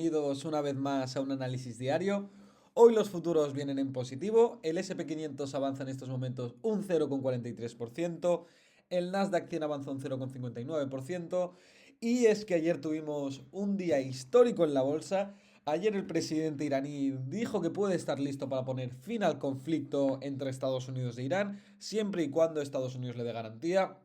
Bienvenidos una vez más a un análisis diario. Hoy los futuros vienen en positivo. El SP500 avanza en estos momentos un 0,43%. El Nasdaq 100 avanza un 0,59%. Y es que ayer tuvimos un día histórico en la bolsa. Ayer el presidente iraní dijo que puede estar listo para poner fin al conflicto entre Estados Unidos e Irán, siempre y cuando Estados Unidos le dé garantía.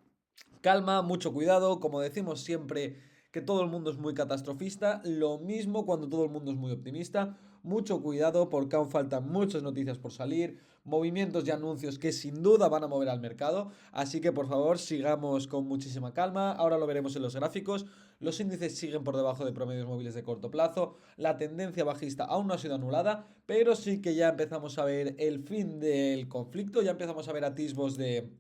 Calma, mucho cuidado, como decimos siempre que todo el mundo es muy catastrofista, lo mismo cuando todo el mundo es muy optimista, mucho cuidado porque aún faltan muchas noticias por salir, movimientos y anuncios que sin duda van a mover al mercado, así que por favor sigamos con muchísima calma, ahora lo veremos en los gráficos, los índices siguen por debajo de promedios móviles de corto plazo, la tendencia bajista aún no ha sido anulada, pero sí que ya empezamos a ver el fin del conflicto, ya empezamos a ver atisbos de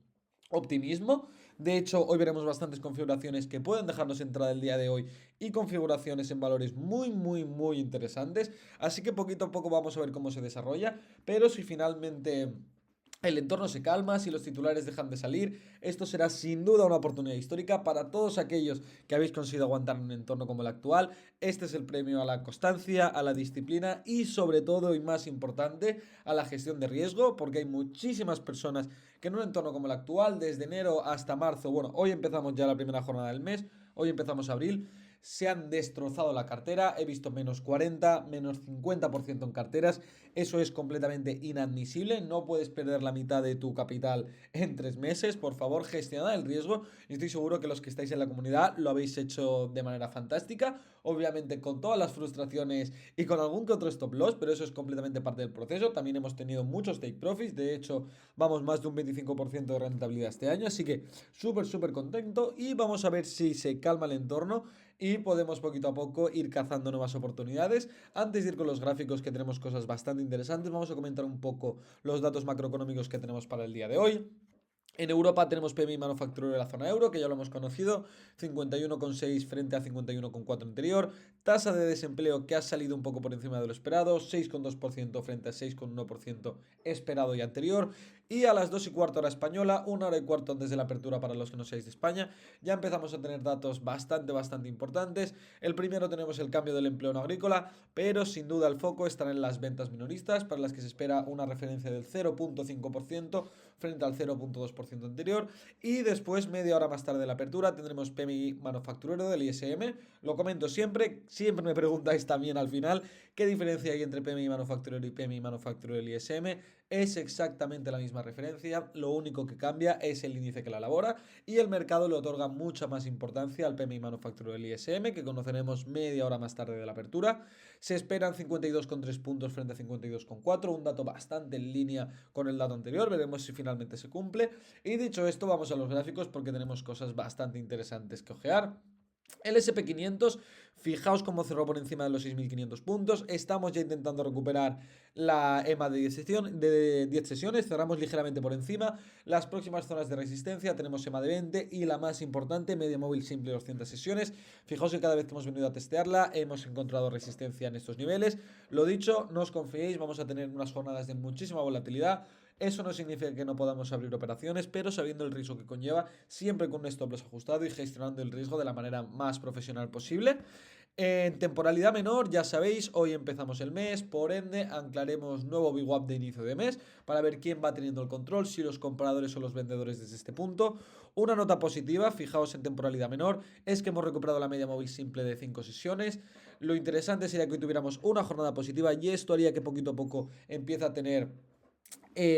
optimismo. De hecho, hoy veremos bastantes configuraciones que pueden dejarnos entrada el día de hoy y configuraciones en valores muy interesantes. Así que poquito a poco vamos a ver cómo se desarrolla. Pero si finalmente el entorno se calma, si los titulares dejan de salir, esto será sin duda una oportunidad histórica para todos aquellos que habéis conseguido aguantar un entorno como el actual. Este es el premio a la constancia, a la disciplina y sobre todo y más importante a la gestión de riesgo, porque hay muchísimas personas que en un entorno como el actual, desde enero hasta marzo, bueno, hoy empezamos ya la primera jornada del mes, hoy empezamos abril, se han destrozado la cartera, he visto menos 40, menos 50% en carteras, eso es completamente inadmisible, no puedes perder la mitad de tu capital en 3 meses, por favor gestionad el riesgo, y estoy seguro que los que estáis en la comunidad lo habéis hecho de manera fantástica, obviamente con todas las frustraciones y con algún que otro stop loss, pero eso es completamente parte del proceso, también hemos tenido muchos take profits, de hecho vamos más de un 25% de rentabilidad este año, así que súper contento y vamos a ver si se calma el entorno y podemos poquito a poco ir cazando nuevas oportunidades. Antes de ir con los gráficos, que tenemos cosas bastante interesantes, vamos a comentar un poco los datos macroeconómicos que tenemos para el día de hoy. En Europa tenemos PMI manufacturero de la zona euro, que ya lo hemos conocido, 51,6 frente a 51,4 anterior. Tasa de desempleo que ha salido un poco por encima de lo esperado, 6,2% frente a 6,1% esperado y anterior. Y a las 2:15 hora española, 1 hora y cuarto antes de la apertura para los que no seáis de España, ya empezamos a tener datos bastante importantes. El primero tenemos el cambio del empleo no agrícola, pero sin duda el foco estará en las ventas minoristas, para las que se espera una referencia del 0,5% frente al 0,2% anterior. Y después, media hora más tarde de la apertura, tendremos PMI manufacturero del ISM. Lo comento siempre me preguntáis también al final qué diferencia hay entre PMI manufacturero y PMI manufacturero del ISM. Es exactamente la misma referencia, lo único que cambia es el índice que la elabora y el mercado le otorga mucha más importancia al PMI manufacturero del ISM, que conoceremos media hora más tarde de la apertura. Se esperan 52,3 puntos frente a 52,4, un dato bastante en línea con el dato anterior, veremos si finalmente se cumple. Y dicho esto, vamos a los gráficos porque tenemos cosas bastante interesantes que ojear. El SP500, fijaos cómo cerró por encima de los 6.500 puntos. Estamos ya intentando recuperar la EMA de 10 sesiones. Cerramos ligeramente por encima. Las próximas zonas de resistencia tenemos EMA de 20 y la más importante, media móvil simple de 200 sesiones. Fijaos que cada vez que hemos venido a testearla hemos encontrado resistencia en estos niveles. Lo dicho, no os confiéis, vamos a tener unas jornadas de muchísima volatilidad. Eso no significa que no podamos abrir operaciones, pero sabiendo el riesgo que conlleva, siempre con un stop loss ajustado y gestionando el riesgo de la manera más profesional posible. En temporalidad menor, ya sabéis, hoy empezamos el mes, por ende anclaremos nuevo VWAP de inicio de mes para ver quién va teniendo el control, si los compradores o los vendedores desde este punto. Una nota positiva, fijaos en temporalidad menor, es que hemos recuperado la media móvil simple de 5 sesiones. Lo interesante sería que hoy tuviéramos una jornada positiva y esto haría que poquito a poco empiece a tener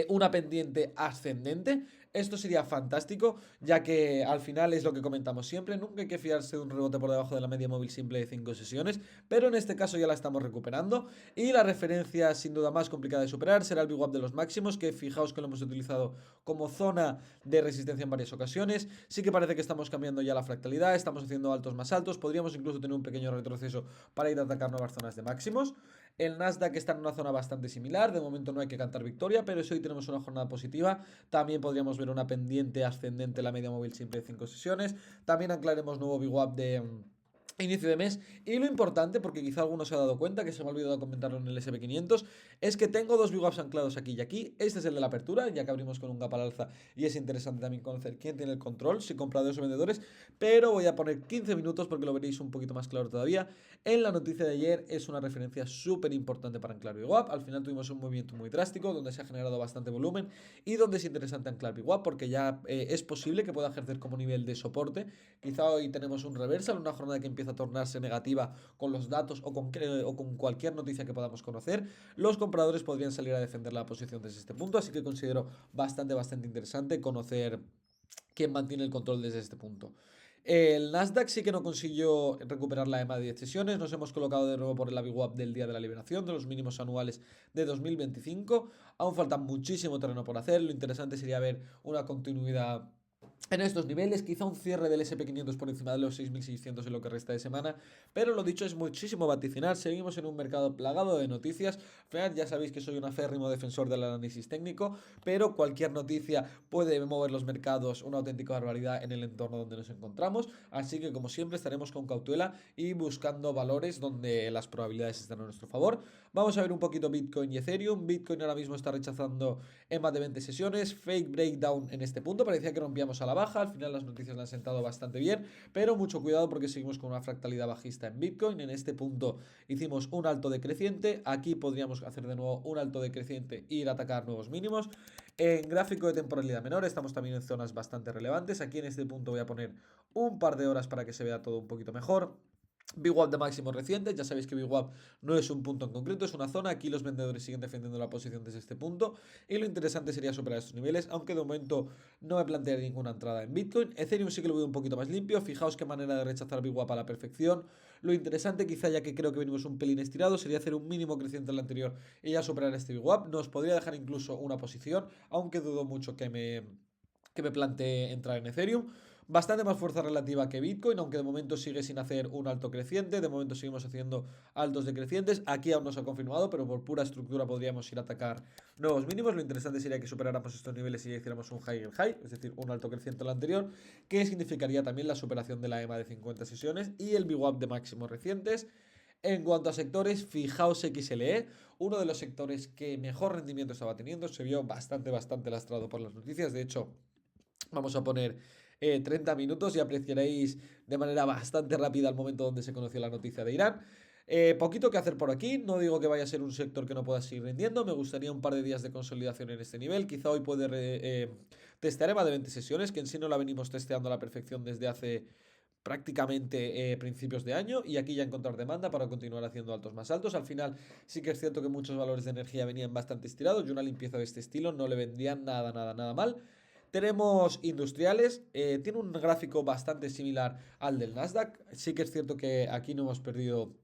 una pendiente ascendente. Esto sería fantástico, ya que al final es lo que comentamos siempre, nunca hay que fiarse de un rebote por debajo de la media móvil simple de 5 sesiones, pero en este caso ya la estamos recuperando y la referencia sin duda más complicada de superar será el VWAP de los máximos, que fijaos que lo hemos utilizado como zona de resistencia en varias ocasiones. Sí que parece que estamos cambiando ya la fractalidad, estamos haciendo altos más altos, podríamos incluso tener un pequeño retroceso para ir a atacar nuevas zonas de máximos. El Nasdaq está en una zona bastante similar, de momento no hay que cantar victoria, pero si hoy tenemos una jornada positiva, también podríamos ver una pendiente ascendente en la media móvil simple de 5 sesiones. También anclaremos nuevo VWAP inicio de mes. Y lo importante, porque quizá alguno se ha dado cuenta, que se me ha olvidado comentarlo en el SP500, es que tengo dos VWAPs anclados aquí y aquí. Este es el de la apertura, ya que abrimos con un gap al alza y es interesante también conocer quién tiene el control, si compradores o vendedores, pero voy a poner 15 minutos porque lo veréis un poquito más claro todavía. En la noticia de ayer es una referencia súper importante para anclar VWAP. Al final tuvimos un movimiento muy drástico donde se ha generado bastante volumen y donde es interesante anclar VWAP porque ya es posible que pueda ejercer como nivel de soporte. Quizá hoy tenemos un reversal, una jornada que empieza a tornarse negativa con los datos o con cualquier noticia que podamos conocer. Los compradores podrían salir a defender la posición desde este punto, así que considero bastante interesante conocer quién mantiene el control desde este punto. El Nasdaq sí que no consiguió recuperar la EMA de 10 sesiones. Nos hemos colocado de nuevo por el VWAP del día de la liberación, de los mínimos anuales de 2025. Aún falta muchísimo terreno por hacer. Lo interesante sería ver una continuidad en estos niveles, quizá un cierre del SP500 por encima de los 6.600 en lo que resta de semana, pero lo dicho, es muchísimo vaticinar. Seguimos en un mercado plagado de noticias. Al final ya sabéis que soy un aférrimo defensor del análisis técnico, pero cualquier noticia puede mover los mercados una auténtica barbaridad en el entorno donde nos encontramos, así que como siempre estaremos con cautela y buscando valores donde las probabilidades están a nuestro favor. Vamos a ver un poquito Bitcoin y Ethereum. Bitcoin ahora mismo está rechazando en más de 20 sesiones, fake breakdown en este punto, parecía que rompíamos a la baja, al final las noticias le han sentado bastante bien, pero mucho cuidado porque seguimos con una fractalidad bajista en Bitcoin. En este punto hicimos un alto decreciente, aquí podríamos hacer de nuevo un alto decreciente e ir a atacar nuevos mínimos. En gráfico de temporalidad menor estamos también en zonas bastante relevantes, aquí en este punto voy a poner un par de horas para que se vea todo un poquito mejor. VWAP de máximos recientes, ya sabéis que VWAP no es un punto en concreto, es una zona. Aquí los vendedores siguen defendiendo la posición desde este punto y lo interesante sería superar estos niveles, aunque de momento no me plantearé ninguna entrada en Bitcoin. Ethereum sí que lo veo un poquito más limpio, fijaos qué manera de rechazar VWAP a la perfección. Lo interesante, quizá ya que creo que venimos un pelín estirado, sería hacer un mínimo creciente al anterior y ya superar este VWAP. Nos podría dejar incluso una posición, aunque dudo mucho que me plantee entrar en Ethereum. Bastante más fuerza relativa que Bitcoin, aunque de momento sigue sin hacer un alto creciente. De momento seguimos haciendo altos decrecientes. Aquí aún no se ha confirmado, pero por pura estructura podríamos ir a atacar nuevos mínimos. Lo interesante sería que superáramos estos niveles y ya hiciéramos un higher high, es decir, un alto creciente al anterior, que significaría también la superación de la EMA de 50 sesiones y el VWAP de máximos recientes. En cuanto a sectores, fijaos XLE, uno de los sectores que mejor rendimiento estaba teniendo, se vio bastante lastrado por las noticias. De hecho, vamos a poner 30 minutos y apreciaréis de manera bastante rápida el momento donde se conoció la noticia de Irán. Poquito que hacer por aquí, no digo que vaya a ser un sector que no pueda seguir rindiendo, me gustaría un par de días de consolidación en este nivel, quizá hoy puede testear EMA de 20 sesiones, que en sí no la venimos testeando a la perfección desde hace prácticamente principios de año, y aquí ya encontrar demanda para continuar haciendo altos más altos. Al final sí que es cierto que muchos valores de energía venían bastante estirados y una limpieza de este estilo no le vendría nada mal. Tenemos industriales, tiene un gráfico bastante similar al del Nasdaq. Sí que es cierto que aquí no hemos perdido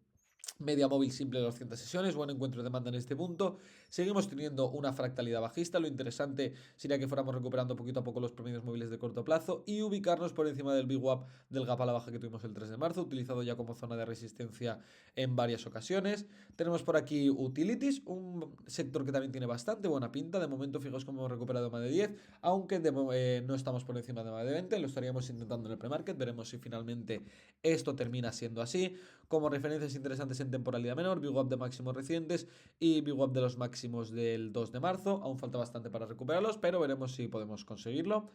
media móvil simple de 200 sesiones, buen encuentro de demanda en este punto. Seguimos teniendo una fractalidad bajista. Lo interesante sería que fuéramos recuperando poquito a poco los promedios móviles de corto plazo y ubicarnos por encima del VWAP del gap a la baja que tuvimos el 3 de marzo, utilizado ya como zona de resistencia en varias ocasiones. Tenemos por aquí utilities, un sector que también tiene bastante buena pinta. De momento, fijaos cómo hemos recuperado más de 10, aunque no estamos por encima de más de 20. Lo estaríamos intentando en el premarket. Veremos si finalmente esto termina siendo así. Como referencias interesantes en temporalidad menor, VWAP de máximos recientes y VWAP de los máximos del 2 de marzo. Aún falta bastante para recuperarlos, pero veremos si podemos conseguirlo.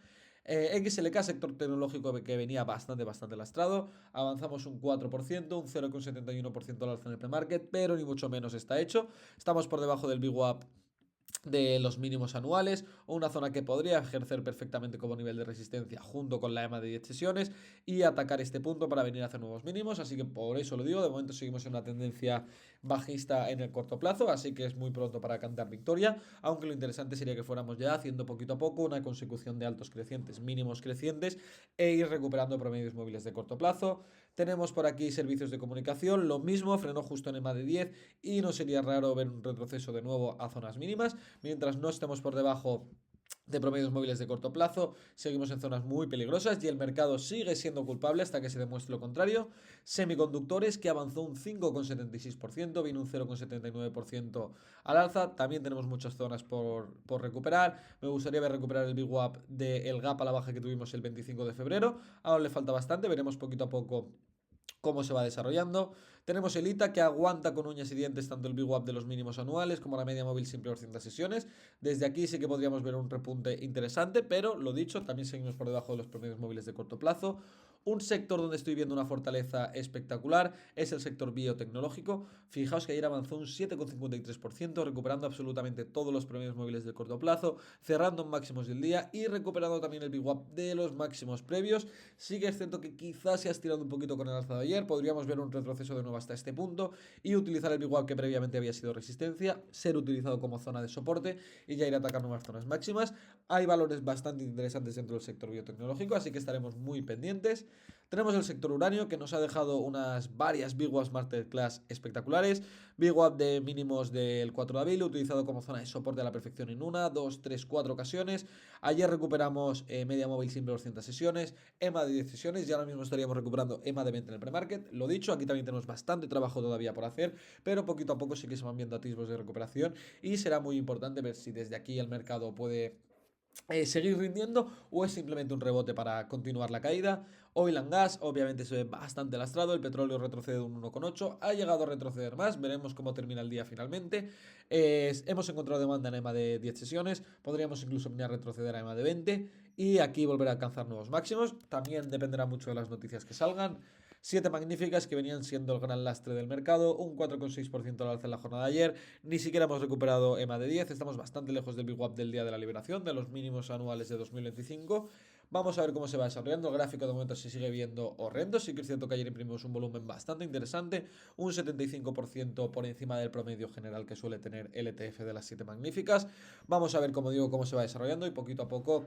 XLK, sector tecnológico que venía bastante lastrado. Avanzamos un 4%, un 0,71% al alza en el premarket, pero ni mucho menos está hecho. Estamos por debajo del VWAP de los mínimos anuales, o una zona que podría ejercer perfectamente como nivel de resistencia junto con la EMA de 10 sesiones y atacar este punto para venir a hacer nuevos mínimos. Así que por eso lo digo, de momento seguimos en una tendencia bajista en el corto plazo, así que es muy pronto para cantar victoria, aunque lo interesante sería que fuéramos ya haciendo poquito a poco una consecución de altos crecientes, mínimos crecientes e ir recuperando promedios móviles de corto plazo. Tenemos por aquí servicios de comunicación, lo mismo, frenó justo en EMA de 10 y no sería raro ver un retroceso de nuevo a zonas mínimas. Mientras no estemos por debajo de promedios móviles de corto plazo, seguimos en zonas muy peligrosas y el mercado sigue siendo culpable hasta que se demuestre lo contrario. Semiconductores, que avanzó un 5,76%, vino un 0,79% al alza. También tenemos muchas zonas por recuperar. Me gustaría ver recuperar el VWAP del gap a la baja que tuvimos el 25 de febrero. Ahora le falta bastante, veremos poquito a poco cómo se va desarrollando. Tenemos el ITA que aguanta con uñas y dientes tanto el VWAP de los mínimos anuales como la media móvil simple de 200 sesiones. Desde aquí sí que podríamos ver un repunte interesante, pero lo dicho, también seguimos por debajo de los promedios móviles de corto plazo. Un sector donde estoy viendo una fortaleza espectacular es el sector biotecnológico. Fijaos que ayer avanzó un 7,53%, recuperando absolutamente todos los promedios móviles de corto plazo, cerrando en máximos del día y recuperando también el VWAP de los máximos previos. Sí que es cierto que quizás se ha estirado un poquito con el alza de ayer, podríamos ver un retroceso de nuevo hasta este punto y utilizar el VWAP que previamente había sido resistencia, ser utilizado como zona de soporte y ya ir a atacar nuevas zonas máximas. Hay valores bastante interesantes dentro del sector biotecnológico, así que estaremos muy pendientes. Tenemos el sector uranio que nos ha dejado unas varias VWAPs Masterclass espectaculares. VWAP de mínimos del 4 de abril, utilizado como zona de soporte a la perfección en 1, 2, 3, 4 ocasiones. Ayer recuperamos media móvil simple 200 sesiones, EMA de 10 sesiones y ahora mismo estaríamos recuperando EMA de 20 en el premarket. Lo dicho, aquí también tenemos bastante trabajo todavía por hacer, pero poquito a poco sí que se van viendo atisbos de recuperación y será muy importante ver si desde aquí el mercado puede seguir rindiendo o es simplemente un rebote para continuar la caída. Oil and Gas obviamente se ve bastante lastrado, el petróleo retrocede un 1,8, ha llegado a retroceder más, veremos cómo termina el día finalmente. Hemos encontrado demanda en EMA de 10 sesiones, podríamos incluso venir a retroceder a EMA de 20 y aquí volver a alcanzar nuevos máximos, también dependerá mucho de las noticias que salgan. 7 magníficas que venían siendo el gran lastre del mercado, un 4,6% al alza en la jornada de ayer, ni siquiera hemos recuperado EMA de 10, estamos bastante lejos del VWAP del día de la liberación, de los mínimos anuales de 2025. Vamos a ver cómo se va desarrollando. El gráfico de momento se sigue viendo horrendo. Sí que es cierto que ayer imprimimos un volumen bastante interesante, un 75% por encima del promedio general que suele tener el ETF de las 7 magníficas. Vamos a ver, como digo, cómo se va desarrollando y poquito a poco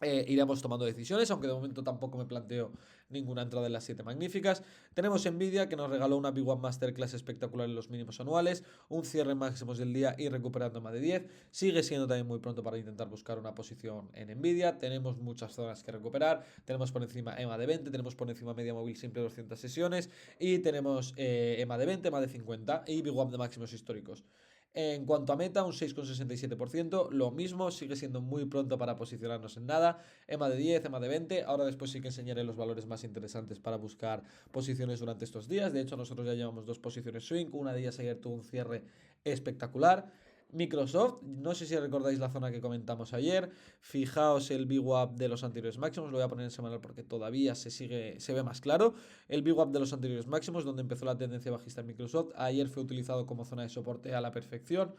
iremos tomando decisiones, aunque de momento tampoco me planteo ninguna entrada en las 7 magníficas. Tenemos Nvidia que nos regaló una VWAP Masterclass espectacular en los mínimos anuales, un cierre en máximos del día y recuperando más de 10. Sigue siendo también muy pronto para intentar buscar una posición en Nvidia. Tenemos muchas zonas que recuperar. Tenemos por encima EMA de 20, tenemos por encima media móvil simple 200 sesiones y tenemos EMA de 20, EMA de 50 y VWAP de máximos históricos. En cuanto a meta, un 6,67%, lo mismo, sigue siendo muy pronto para posicionarnos en nada. EMA de 10, EMA de 20, ahora después sí que enseñaré los valores más interesantes para buscar posiciones durante estos días. De hecho, nosotros ya llevamos 2 posiciones swing, una de ellas ayer tuvo un cierre espectacular. Microsoft, no sé si recordáis la zona que comentamos ayer, fijaos el VWAP de los anteriores máximos, lo voy a poner en semanal porque todavía se ve más claro, el VWAP de los anteriores máximos, donde empezó la tendencia bajista en Microsoft, ayer fue utilizado como zona de soporte a la perfección.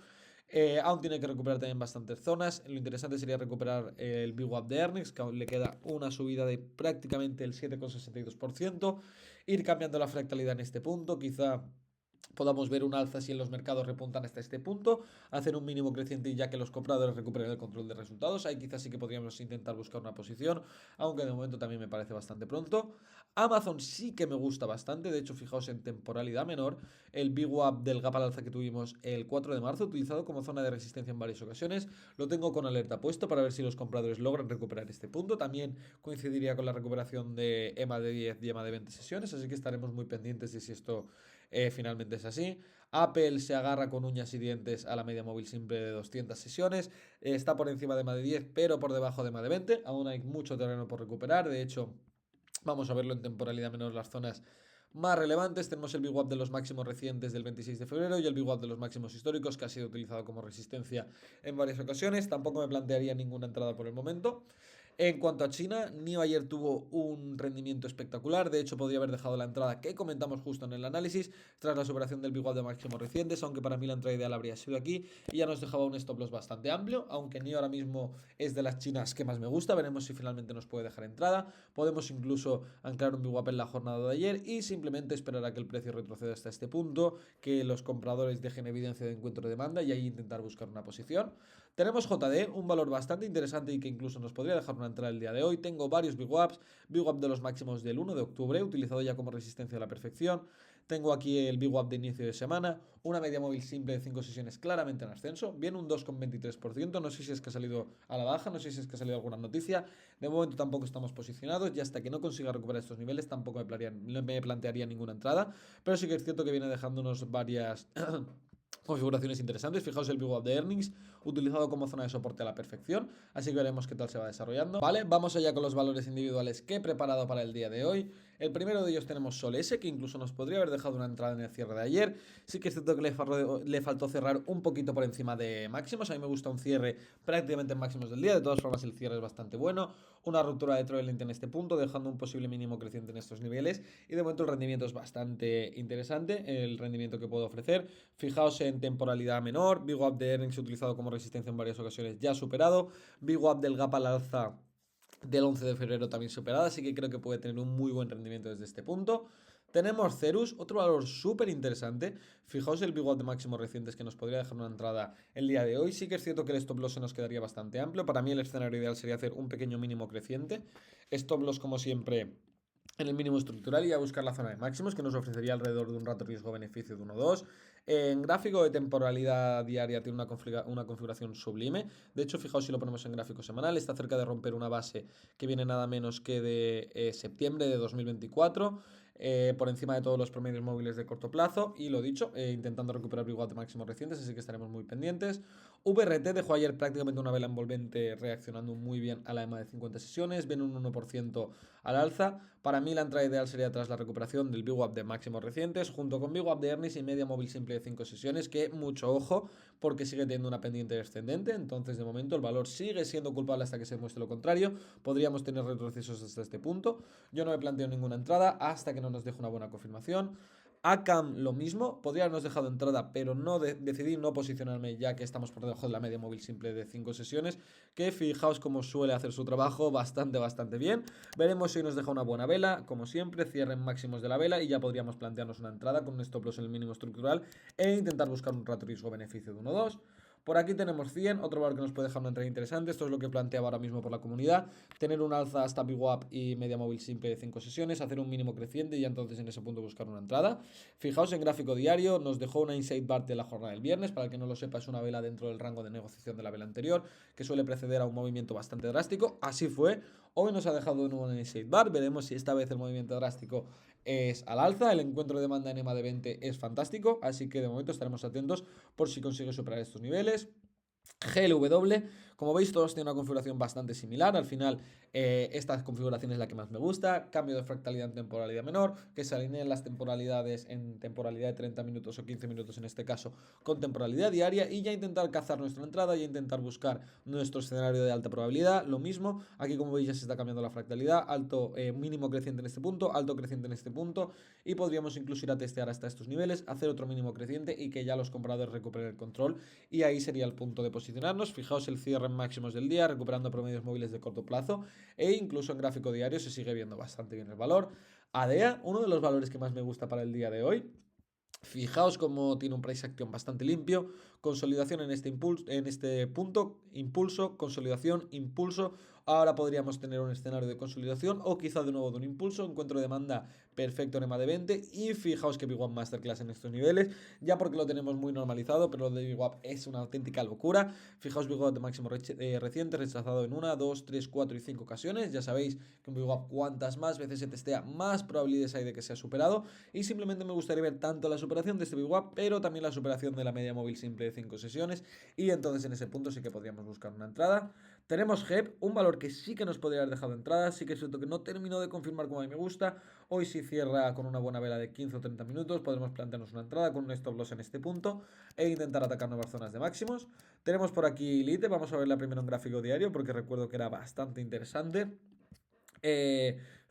Aún tiene que recuperar también bastantes zonas. Lo interesante sería recuperar el VWAP de earnings, que aún le queda una subida de prácticamente el 7,62%. Ir cambiando la fractalidad en este punto, quizá podamos ver un alza si en los mercados repuntan hasta este punto, hacer un mínimo creciente y ya que los compradores recuperen el control de resultados. Ahí quizás sí que podríamos intentar buscar una posición, aunque de momento también me parece bastante pronto. Amazon sí que me gusta bastante, de hecho fijaos en temporalidad menor, el VWAP del gap al alza que tuvimos el 4 de marzo, utilizado como zona de resistencia en varias ocasiones, lo tengo con alerta puesto para ver si los compradores logran recuperar este punto. También coincidiría con la recuperación de EMA de 10 y EMA de 20 sesiones, así que estaremos muy pendientes de si esto finalmente es así. Apple se agarra con uñas y dientes a la media móvil simple de 200 sesiones, está por encima de EMA de 10 pero por debajo de EMA de 20, aún hay mucho terreno por recuperar. De hecho, vamos a verlo en temporalidad menor las zonas más relevantes. Tenemos el VWAP de los máximos recientes del 26 de febrero y el VWAP de los máximos históricos, que ha sido utilizado como resistencia en varias ocasiones. Tampoco me plantearía ninguna entrada por el momento. En cuanto a China, NIO ayer tuvo un rendimiento espectacular. De hecho, podría haber dejado la entrada que comentamos justo en el análisis tras la superación del VWAP de máximos recientes, aunque para mí la entrada ideal habría sido aquí y ya nos dejaba un stop loss bastante amplio. Aunque NIO ahora mismo es de las chinas que más me gusta, veremos si finalmente nos puede dejar entrada. Podemos incluso anclar un VWAP en la jornada de ayer y simplemente esperar a que el precio retroceda hasta este punto, que los compradores dejen evidencia de encuentro de demanda y ahí intentar buscar una posición. Tenemos JD, un valor bastante interesante y que incluso nos podría dejar una entrada el día de hoy. Tengo varios VWAPs, VWAP de los máximos del 1 de octubre, utilizado ya como resistencia a la perfección. Tengo aquí el VWAP de inicio de semana, una media móvil simple de 5 sesiones claramente en ascenso, bien un 2,23%, no sé si es que ha salido a la baja, no sé si es que ha salido alguna noticia, de momento tampoco estamos posicionados y hasta que no consiga recuperar estos niveles tampoco me plantearía ninguna entrada, pero sí que es cierto que viene dejándonos varias configuraciones interesantes. Fijaos el VWAP de earnings utilizado como zona de soporte a la perfección, así que veremos qué tal se va desarrollando. Vale, vamos allá con los valores individuales que he preparado para el día de hoy. El primero de ellos tenemos Sol S, que incluso nos podría haber dejado una entrada en el cierre de ayer. Sí que es cierto que le faltó cerrar un poquito por encima de máximos. A mí me gusta un cierre prácticamente en máximos del día. De todas formas, el cierre es bastante bueno. Una ruptura de Troy Lente en este punto, dejando un posible mínimo creciente en estos niveles. Y de momento el rendimiento es bastante interesante, el rendimiento que puedo ofrecer. Fijaos en temporalidad menor. Big Gap de earnings utilizado como resistencia en varias ocasiones ya superado. Big Gap del gap al alza del 11 de febrero también superada, así que creo que puede tener un muy buen rendimiento desde este punto. Tenemos Cerus, otro valor súper interesante. Fijaos el Big Gap de máximos recientes que nos podría dejar una entrada el día de hoy. Sí que es cierto que el stop loss se nos quedaría bastante amplio. Para mí el escenario ideal sería hacer un pequeño mínimo creciente. Stop loss como siempre en el mínimo estructural y a buscar la zona de máximos que nos ofrecería alrededor de un rato riesgo-beneficio de 1,2. En gráfico de temporalidad diaria tiene una configuración sublime. De hecho, fijaos si lo ponemos en gráfico semanal, está cerca de romper una base que viene nada menos que de septiembre de 2024. Por encima de todos los promedios móviles de corto plazo y lo dicho, intentando recuperar igual de máximos recientes, así que estaremos muy pendientes. VRT dejó ayer prácticamente una vela envolvente reaccionando muy bien a la EMA de 50 sesiones, viene un 1% al alza. Para mí la entrada ideal sería tras la recuperación del VWAP de máximos recientes, junto con VWAP de earnings y media móvil simple de 5 sesiones, que mucho ojo, porque sigue teniendo una pendiente descendente, entonces de momento el valor sigue siendo culpable hasta que se muestre lo contrario, podríamos tener retrocesos hasta este punto. Yo no me planteo ninguna entrada hasta que no nos deje una buena confirmación. ACAM lo mismo, podría habernos dejado entrada, pero no decidí no posicionarme ya que estamos por debajo de la media móvil simple de 5 sesiones, que fijaos cómo suele hacer su trabajo bastante bien. Veremos si nos deja una buena vela, como siempre, cierren máximos de la vela y ya podríamos plantearnos una entrada con un stop loss en el mínimo estructural e intentar buscar un rato riesgo-beneficio de 1,2. Por aquí tenemos 100, otro valor que nos puede dejar una entrada interesante. Esto es lo que planteaba ahora mismo por la comunidad. Tener un alza hasta VWAP y media móvil simple de 5 sesiones, hacer un mínimo creciente y ya entonces en ese punto buscar una entrada. Fijaos en gráfico diario, nos dejó una inside bar de la jornada del viernes. Para el que no lo sepa, es una vela dentro del rango de negociación de la vela anterior, que suele preceder a un movimiento bastante drástico. Así fue. Hoy nos ha dejado de nuevo una inside bar. Veremos si esta vez el movimiento drástico es al alza. El encuentro de demanda en EMA de 20 es fantástico, así que de momento estaremos atentos por si consigue superar estos niveles. GLW, como veis todos tienen una configuración bastante similar. Al final esta configuración es la que más me gusta. Cambio de fractalidad en temporalidad menor, que se alineen las temporalidades en temporalidad de 30 minutos o 15 minutos en este caso con temporalidad diaria y ya intentar cazar nuestra entrada y intentar buscar nuestro escenario de alta probabilidad. Lo mismo, aquí como veis ya se está cambiando la fractalidad, alto mínimo creciente en este punto, alto creciente en este punto y podríamos incluso ir a testear hasta estos niveles, hacer otro mínimo creciente y que ya los compradores recuperen el control y ahí sería el punto de posicionarnos. Fijaos el cierre en máximos del día, recuperando promedios móviles de corto plazo e incluso en gráfico diario se sigue viendo bastante bien el valor. ADEA, uno de los valores que más me gusta para el día de hoy. Fijaos cómo tiene un price action bastante limpio, consolidación en este punto, impulso, consolidación, impulso. Ahora podríamos tener un escenario de consolidación o quizá de nuevo de un impulso, encuentro de demanda perfecto en EMA de 20 y fijaos que Big One Masterclass en estos niveles, ya porque lo tenemos muy normalizado, pero lo de Big One es una auténtica locura. Fijaos Big One de máximo reciente, rechazado en 1, 2, 3, 4 y 5 ocasiones. Ya sabéis que en Big One cuantas más veces se testea, más probabilidades hay de que sea superado y simplemente me gustaría ver tanto la superación de este Big One, pero también la superación de la media móvil simple de 5 sesiones y entonces en ese punto sí que podríamos buscar una entrada. Tenemos GEP, un valor que sí que nos podría haber dejado entrada, sí que es cierto que no terminó de confirmar como a mí me gusta. Hoy sí cierra con una buena vela de 15 o 30 minutos, podremos plantearnos una entrada con un stop loss en este punto e intentar atacar nuevas zonas de máximos. Tenemos por aquí Elite, vamos a verla primero en gráfico diario porque recuerdo que era bastante interesante.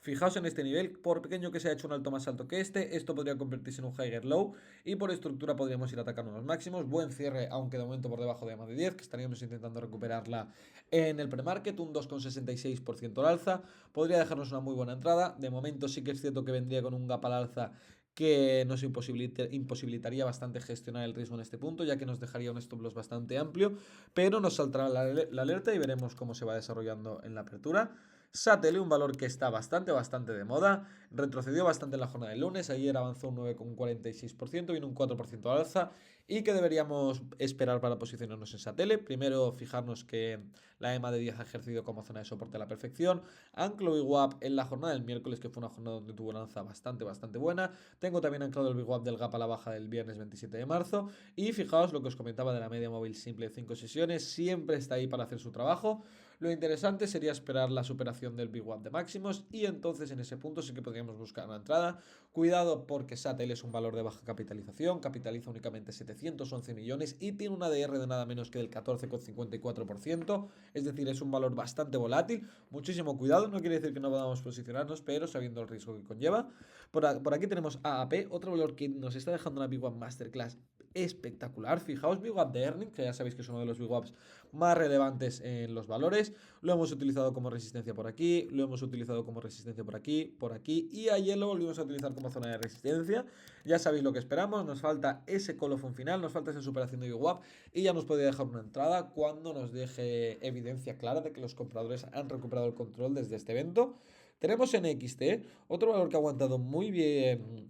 Fijaos en este nivel, por pequeño que sea hecho un alto más alto que este, esto podría convertirse en un higher low y por estructura podríamos ir atacando los máximos. Buen cierre, aunque de momento por debajo de más de 10, que estaríamos intentando recuperarla en el premarket, un 2,66% al alza. Podría dejarnos una muy buena entrada. De momento sí que es cierto que vendría con un gap al alza que nos imposibilitaría bastante gestionar el riesgo en este punto, ya que nos dejaría un stop loss bastante amplio, pero nos saltará la alerta y veremos cómo se va desarrollando en la apertura. Satele, un valor que está bastante de moda, retrocedió bastante en la jornada del lunes, ayer avanzó un 9,46%, vino un 4% al alza y que deberíamos esperar para posicionarnos en Satele. Primero fijarnos que la EMA de 10 ha ejercido como zona de soporte a la perfección, anclo Big Gap en la jornada del miércoles, que fue una jornada donde tuvo una alza bastante buena. Tengo también anclado el Big Gap del gap a la baja del viernes 27 de marzo y fijaos lo que os comentaba de la media móvil simple de 5 sesiones, siempre está ahí para hacer su trabajo. Lo interesante sería esperar la superación del Big One de máximos y entonces en ese punto sí que podríamos buscar una entrada. Cuidado porque SATEL es un valor de baja capitalización, capitaliza únicamente 711 millones y tiene una DR de nada menos que del 14,54%, es decir, es un valor bastante volátil. Muchísimo cuidado, no quiere decir que no podamos posicionarnos, pero sabiendo el riesgo que conlleva. Por aquí tenemos AAP, otro valor que nos está dejando una Big One Masterclass espectacular. Fijaos, Big One de Earnings, que ya sabéis que es uno de los Big Ones más relevantes en los valores. Lo hemos utilizado como resistencia por aquí, lo hemos utilizado como resistencia por aquí y ayer lo volvimos a utilizar como zona de resistencia. Ya sabéis lo que esperamos, nos falta ese colofón final, nos falta esa superación de Big One y ya nos podría dejar una entrada cuando nos deje evidencia clara de que los compradores han recuperado el control desde este evento. Tenemos NXT, otro valor que ha aguantado muy bien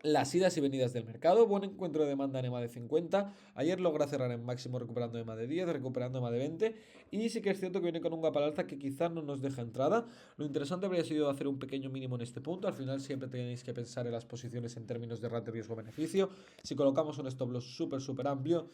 las idas y venidas del mercado. Buen encuentro de demanda en EMA de 50. Ayer logra cerrar en máximo recuperando EMA de 10, recuperando EMA de 20. Y sí que es cierto que viene con un gap al alza que quizás no nos deja entrada. Lo interesante habría sido hacer un pequeño mínimo en este punto. Al final siempre tenéis que pensar en las posiciones en términos de ratio riesgo-beneficio. Si colocamos un stop loss súper amplio,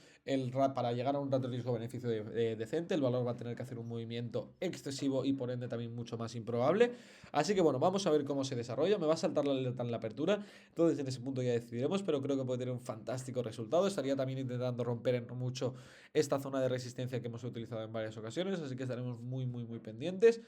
para llegar a un ratio riesgo-beneficio decente, el valor va a tener que hacer un movimiento excesivo y por ende también mucho más improbable. Así que bueno, vamos a ver cómo se desarrolla. Me va a saltar la alerta en la apertura. Entonces en ese punto ya decidiremos, pero creo que puede tener un fantástico resultado. Estaría también intentando romper en mucho esta zona de resistencia que hemos utilizado en varias ocasiones, así que estaremos muy pendientes.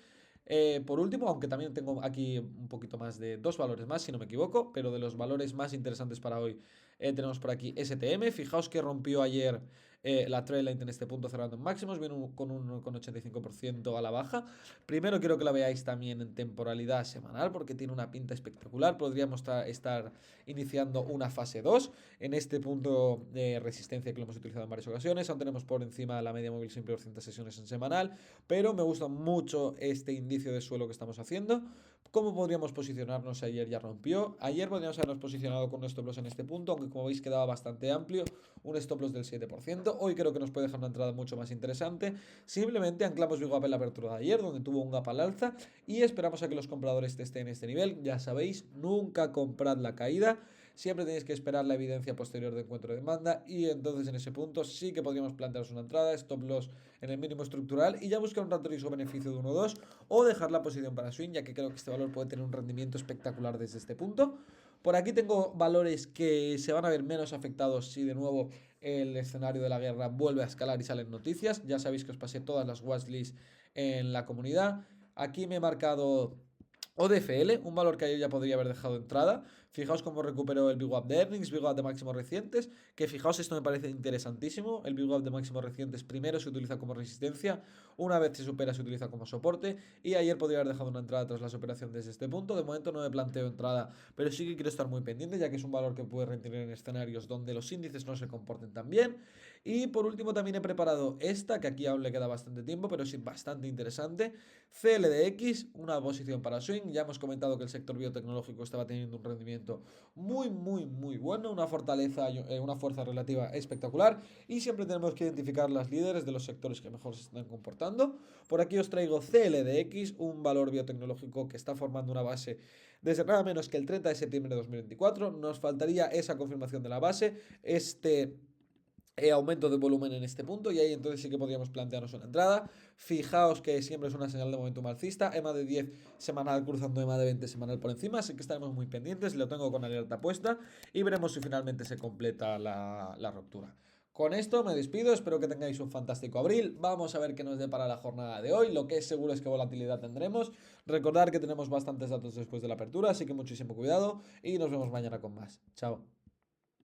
Por último, aunque también tengo aquí un poquito más de dos valores más, si no me equivoco, pero de los valores más interesantes para hoy tenemos por aquí STM. Fijaos que rompió ayer la trailline en este punto cerrando en máximos, viene con un 1,85% a la baja. Primero quiero que la veáis también en temporalidad semanal porque tiene una pinta espectacular. Podríamos estar iniciando una fase 2 en este punto de resistencia que lo hemos utilizado en varias ocasiones. Aún tenemos por encima la media móvil simple 200 sesiones en semanal, pero me gusta mucho este indicio de suelo que estamos haciendo. ¿Cómo podríamos posicionarnos? Ayer ya rompió. Ayer podríamos habernos posicionado con un stop loss en este punto, aunque como veis quedaba bastante amplio, un stop loss del 7%. Hoy creo que nos puede dejar una entrada mucho más interesante. Simplemente anclamos Big Gap en la apertura de ayer, donde tuvo un gap al alza, y esperamos a que los compradores testen este nivel. Ya sabéis, nunca comprad la caída. Siempre tenéis que esperar la evidencia posterior de encuentro de demanda y entonces en ese punto sí que podríamos plantearos una entrada, stop loss en el mínimo estructural y ya buscar un ratio riesgo-beneficio de 1-2 o dejar la posición para swing, ya que creo que este valor puede tener un rendimiento espectacular desde este punto. Por aquí tengo valores que se van a ver menos afectados si de nuevo el escenario de la guerra vuelve a escalar y salen noticias. Ya sabéis que os pasé todas las watchlists en la comunidad. Aquí me he marcado ODFL, un valor que ayer ya podría haber dejado entrada. Fijaos cómo recuperó el Big Gap de Earnings, Big Gap de máximos recientes, que fijaos, esto me parece interesantísimo. El Big Gap de máximos recientes primero se utiliza como resistencia, una vez se supera se utiliza como soporte y ayer podría haber dejado una entrada tras la superación desde este punto. De momento no me planteo entrada, pero sí que quiero estar muy pendiente, ya que es un valor que puede rendir en escenarios donde los índices no se comporten tan bien. Y por último también he preparado esta, que aquí aún le queda bastante tiempo, pero sí bastante interesante. CLDX, una posición para swing. Ya hemos comentado que el sector biotecnológico estaba teniendo un rendimiento muy bueno, una fortaleza, una fuerza relativa espectacular y siempre tenemos que identificar las líderes de los sectores que mejor se están comportando. Por aquí os traigo CLDX, un valor biotecnológico que está formando una base desde nada menos que el 30 de septiembre de 2024. Nos faltaría esa confirmación de la base, aumento de volumen en este punto y ahí entonces sí que podríamos plantearnos una entrada. Fijaos que siempre es una señal de momentum alcista, EMA de 10 semanal cruzando EMA de 20 semanal por encima, así que estaremos muy pendientes, lo tengo con alerta puesta y veremos si finalmente se completa la ruptura. Con esto me despido, espero que tengáis un fantástico abril, vamos a ver qué nos depara la jornada de hoy, lo que es seguro es que volatilidad tendremos, recordar que tenemos bastantes datos después de la apertura, así que muchísimo cuidado y nos vemos mañana con más, chao.